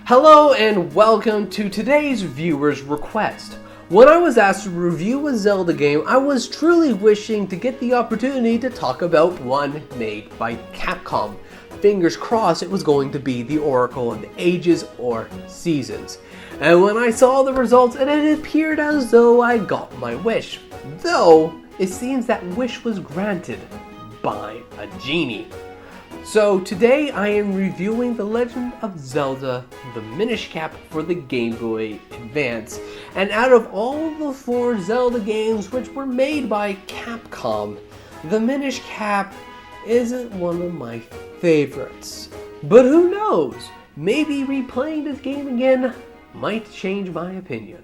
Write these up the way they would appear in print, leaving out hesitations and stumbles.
Hello and welcome to today's viewer's request. When I was asked to review a Zelda game, I was truly wishing to get the opportunity to talk about one made by Capcom. Fingers crossed it was going to be the Oracle of Ages or Seasons. And when I saw the results, it appeared as though I got my wish. Though, it seems that wish was granted by a genie. So today I am reviewing The Legend of Zelda The Minish Cap for the Game Boy Advance. And out of all the 4 Zelda games which were made by Capcom, The Minish Cap isn't one of my favorites. But who knows? Maybe replaying this game again might change my opinion.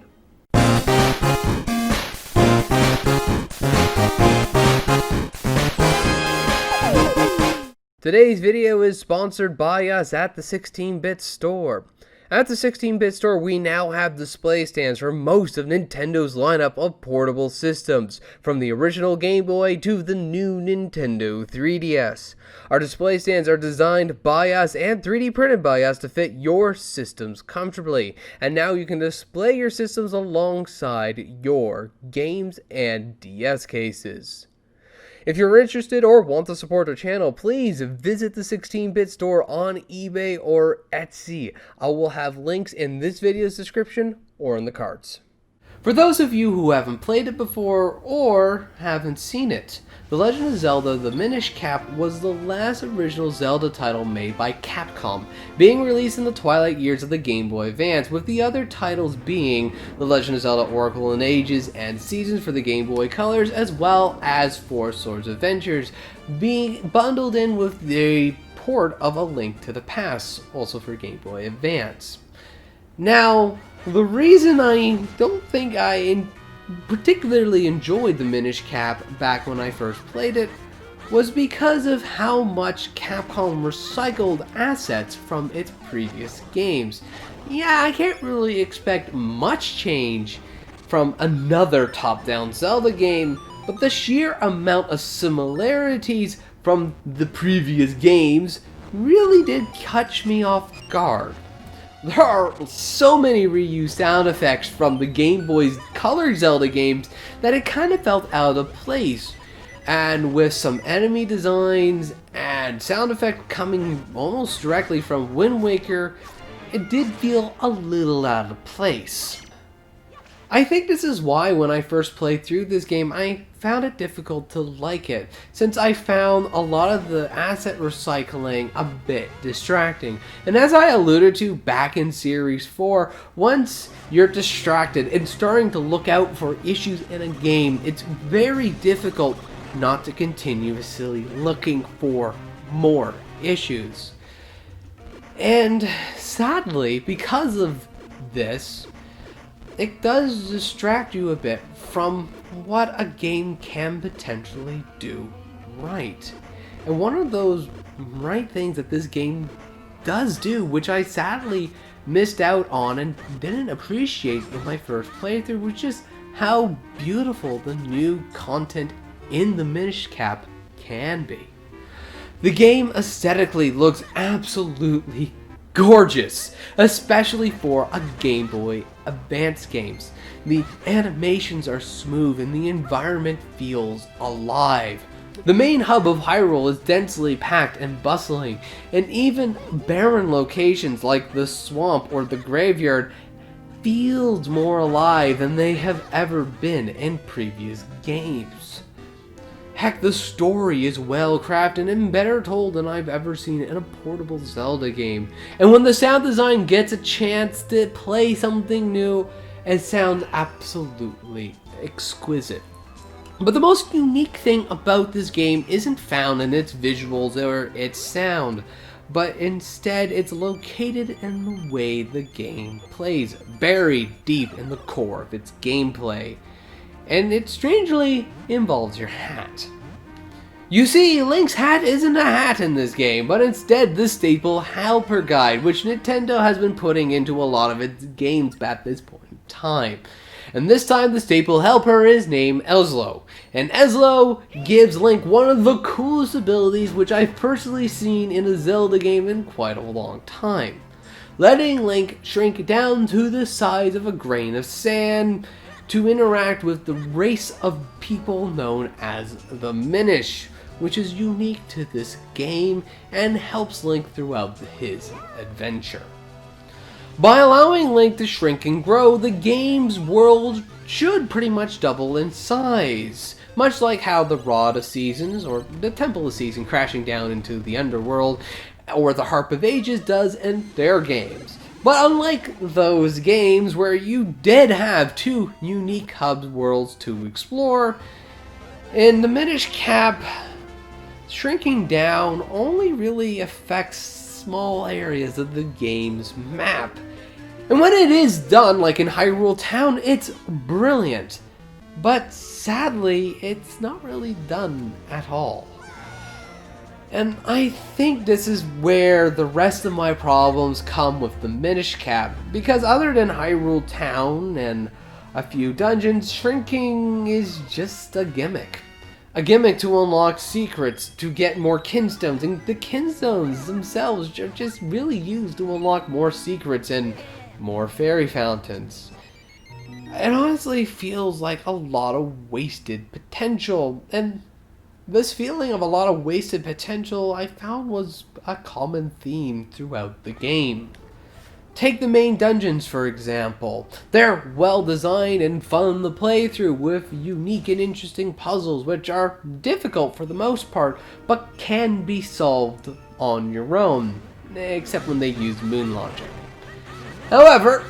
Today's video is sponsored by us at the 16-Bit Store. At the 16-Bit Store, we now have display stands for most of Nintendo's lineup of portable systems, from the original Game Boy to the new Nintendo 3DS. Our display stands are designed by us and 3D printed by us to fit your systems comfortably, and now you can display your systems alongside your games and DS cases. If you're interested or want to support our channel, please visit the 16-Bit Store on eBay or Etsy. I will have links in this video's description or in the cards. For those of you who haven't played it before or haven't seen it, The Legend of Zelda The Minish Cap was the last original Zelda title made by Capcom, being released in the twilight years of the Game Boy Advance, with the other titles being The Legend of Zelda Oracle of Ages and Seasons for the Game Boy Colors, as well as Four Swords Adventures, being bundled in with the port of A Link to the Past, also for Game Boy Advance. Now, the reason I don't think I particularly enjoyed the Minish Cap back when I first played it was because of how much Capcom recycled assets from its previous games. Yeah, I can't really expect much change from another top-down Zelda game, but the sheer amount of similarities from the previous games really did catch me off guard. There are so many reused sound effects from the Game Boy's Color Zelda games that it kind of felt out of place. And with some enemy designs and sound effect coming almost directly from Wind Waker, it did feel a little out of place. I think this is why when I first played through this game, I found it difficult to like it, since I found a lot of the asset recycling a bit distracting. And as I alluded to back in Series 4, once you're distracted and starting to look out for issues in a game, it's very difficult not to continuously looking for more issues. And sadly, because of this, it does distract you a bit from what a game can potentially do right. And one of those right things that this game does do, which I sadly missed out on and didn't appreciate in my first playthrough, was just how beautiful the new content in the Minish Cap can be. The game aesthetically looks absolutely gorgeous, especially for a Game Boy Advance games. The animations are smooth and the environment feels alive. The main hub of Hyrule is densely packed and bustling, and even barren locations like the swamp or the graveyard feels more alive than they have ever been in previous games. Heck, the story is well crafted and better told than I've ever seen in a portable Zelda game. And when the sound design gets a chance to play something new, it sounds absolutely exquisite. But the most unique thing about this game isn't found in its visuals or its sound, but instead it's located in the way the game plays, buried deep in the core of its gameplay. And it strangely involves your hat. You see, Link's hat isn't a hat in this game, but instead the staple helper guide, which Nintendo has been putting into a lot of its games at this point in time. And this time the staple helper is named Ezlo. And Ezlo gives Link one of the coolest abilities which I've personally seen in a Zelda game in quite a long time. letting Link shrink down to the size of a grain of sand to interact with the race of people known as the Minish, which is unique to this game and helps Link throughout his adventure. By allowing Link to shrink and grow, the game's world should pretty much double in size, much like how the Rod of Seasons or the Temple of Season crashing down into the underworld or the Harp of Ages does in their games. But unlike those games where you did have two unique hub worlds to explore, in the Minish Cap, shrinking down only really affects small areas of the game's map. And when it is done, like in Hyrule Town, it's brilliant. But sadly, it's not really done at all. And I think this is where the rest of my problems come with the Minish Cap, because other than Hyrule Town and a few dungeons, shrinking is just a gimmick. A gimmick to unlock secrets, to get more kinstones, and the kinstones themselves are just really used to unlock more secrets and more fairy fountains. It honestly feels like a lot of wasted potential, and this feeling of a lot of wasted potential I found was a common theme throughout the game. Take the main dungeons for example. They're well designed and fun to play through with unique and interesting puzzles which are difficult for the most part but can be solved on your own, except when they use moon logic. However,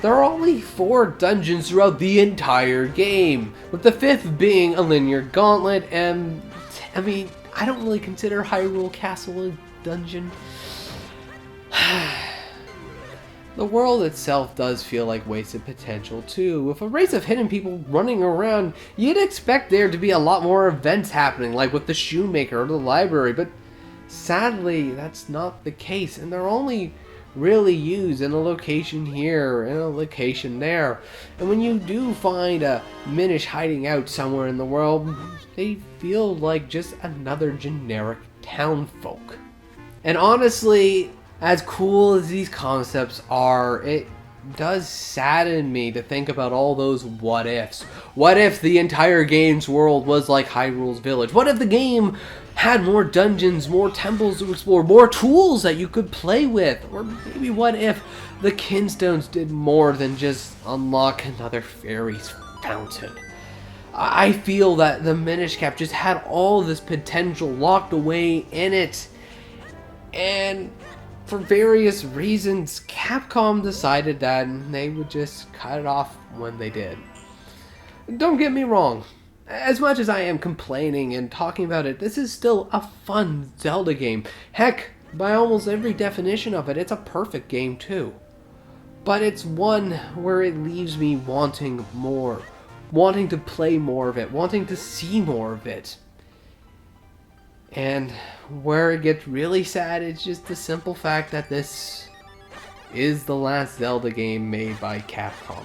there are only 4 dungeons throughout the entire game, with the 5th being a linear gauntlet, and I mean, I don't really consider Hyrule Castle a dungeon. The world itself does feel like wasted potential too. With a race of hidden people running around, you'd expect there to be a lot more events happening, like with the shoemaker or the library, but sadly that's not the case, and they're only really used in a location here and a location there. And when you do find a Minish hiding out somewhere in the world, they feel like just another generic townfolk. And honestly, as cool as these concepts are, it does sadden me to think about all those what ifs. What if the entire game's world was like Hyrule's Village? What if the game had more dungeons, more temples to explore, more tools that you could play with? Or maybe what if the kinstones did more than just unlock another fairy's fountain? I feel that the Minish Cap just had all this potential locked away in it, and for various reasons, Capcom decided that they would just cut it off when they did. Don't get me wrong, as much as I am complaining and talking about it, this is still a fun Zelda game. Heck, by almost every definition of it, it's a perfect game too. But it's one where it leaves me wanting more, wanting to play more of it, wanting to see more of it. And where it gets really sad is just the simple fact that this is the last Zelda game made by Capcom.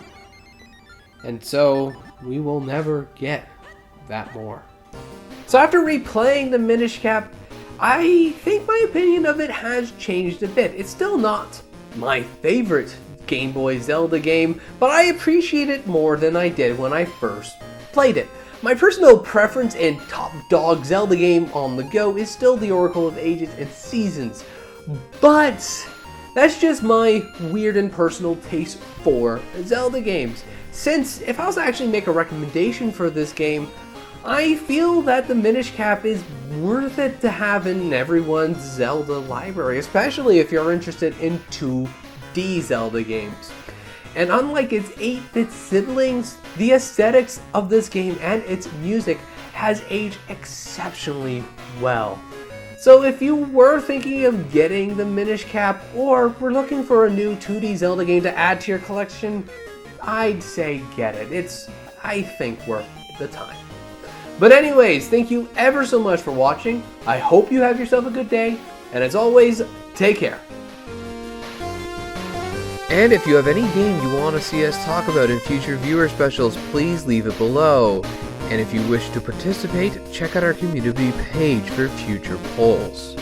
And so, we will never get that more. So after replaying the Minish Cap, I think my opinion of it has changed a bit. It's still not my favorite Game Boy Zelda game, but I appreciate it more than I did when I first played it. My personal preference and top dog Zelda game on the go is still the Oracle of Ages and Seasons, but that's just my weird and personal taste for Zelda games. Since if I was to actually make a recommendation for this game, I feel that the Minish Cap is worth it to have in everyone's Zelda library, especially if you're interested in 2D Zelda games. And unlike its 8-bit siblings, the aesthetics of this game and its music has aged exceptionally well. So if you were thinking of getting the Minish Cap or were looking for a new 2D Zelda game to add to your collection, I'd say get it. It's, I think, worth the time. But anyways, thank you ever so much for watching. I hope you have yourself a good day, and as always, take care. And if you have any game you want to see us talk about in future viewer specials, please leave it below. And if you wish to participate, check out our community page for future polls.